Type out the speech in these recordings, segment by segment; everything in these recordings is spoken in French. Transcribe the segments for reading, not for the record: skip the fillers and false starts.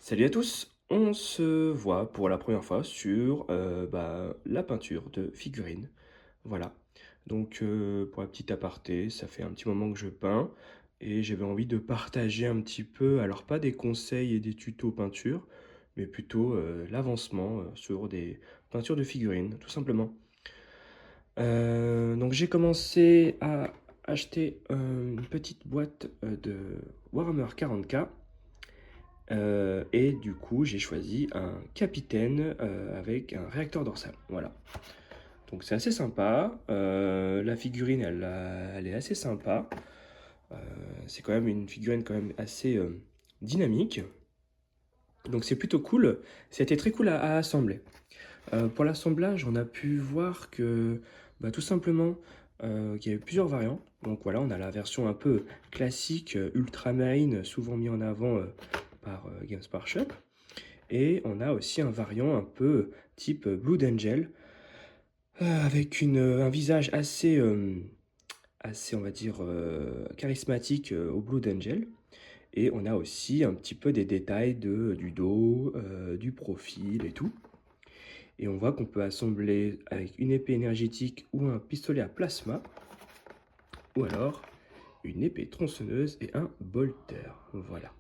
Salut à tous, on se voit pour la première fois sur la peinture de figurines. Voilà. Donc pour la petite aparté, ça fait un petit moment que je peins et j'avais envie de partager un petit peu, alors pas des conseils et des tutos peinture, mais plutôt l'avancement sur des peintures de figurines, tout simplement. Donc j'ai commencé à acheter une petite boîte de Warhammer 40K. Et du coup, j'ai choisi un capitaine avec un réacteur dorsal. Voilà. Donc c'est assez sympa. La figurine, elle est assez sympa. Euh, c'est quand même une figurine quand même assez dynamique. Donc c'est plutôt cool. C'était très cool à assembler. Pour l'assemblage, on a pu voir que tout simplement qu'il y avait plusieurs variants. Donc voilà, on a la version un peu classique, ultramarine, souvent mis en avant par Games Workshop. Et on a aussi un variant un peu type Blood Angel, avec un visage assez, on va dire, charismatique au Blood Angel. Et on a aussi un petit peu des détails du dos, du profil et tout. Et on voit qu'on peut assembler avec une épée énergétique ou un pistolet à plasma, ou alors une épée tronçonneuse et un bolter. Voilà.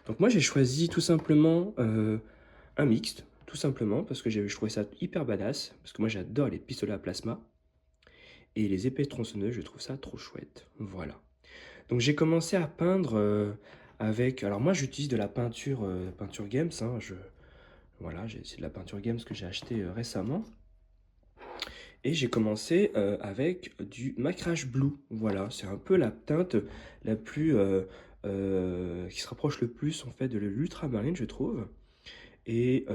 Donc moi j'ai choisi tout simplement un mixte, tout simplement, parce que je trouvais ça hyper badass, parce que moi j'adore les pistolets à plasma, et les épées tronçonneuses, je trouve ça trop chouette. Voilà. Donc j'ai commencé à peindre avec... Alors moi j'utilise de la peinture, peinture Games, hein, voilà, c'est de la peinture Games que j'ai acheté récemment. Et j'ai commencé avec du Macrage Blue. Voilà, c'est un peu la teinte la plus... qui se rapproche le plus en fait de l'ultramarine, je trouve. Et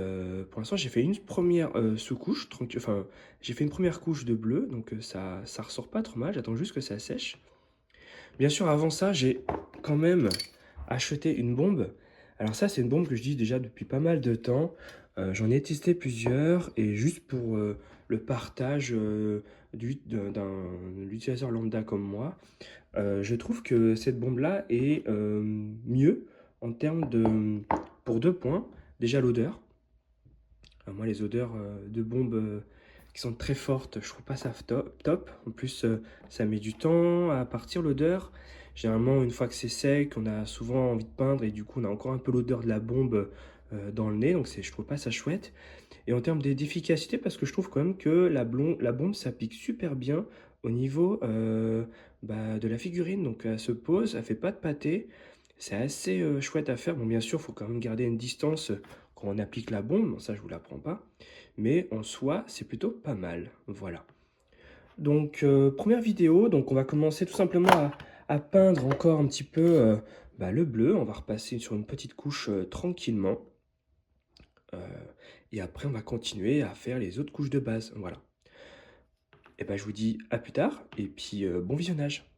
pour l'instant, j'ai fait une première sous-couche, enfin, j'ai fait une première couche de bleu, donc ça ressort pas trop mal, j'attends juste que ça sèche. Bien sûr, avant ça, j'ai quand même acheté une bombe. Alors ça, c'est une bombe que je dis déjà depuis pas mal de temps. J'en ai testé plusieurs, et juste pour le partage d'un utilisateur lambda comme moi, je trouve que cette bombe-là est mieux en termes de... pour deux points. Déjà l'odeur. Moi, les odeurs de bombes qui sont très fortes, je trouve pas ça top. En plus, ça met du temps à partir l'odeur. Généralement, une fois que c'est sec, on a souvent envie de peindre et du coup, on a encore un peu l'odeur de la bombe dans le nez. Donc, je trouve pas ça chouette. Et en termes d'efficacité, parce que je trouve quand même que la bombe s'applique super bien au niveau de la figurine. Donc, elle se pose, elle fait pas de pâté. C'est assez chouette à faire. Bon, bien sûr, il faut quand même garder une distance quand on applique la bombe. Bon, ça, je vous l'apprends pas. Mais en soi, c'est plutôt pas mal. Voilà. Donc, première vidéo. Donc, on va commencer tout simplement à peindre encore un petit peu le bleu. On va repasser sur une petite couche tranquillement. Euh, et après, on va continuer à faire les autres couches de base. Voilà. Et ben, je vous dis à plus tard. Et puis, bon visionnage.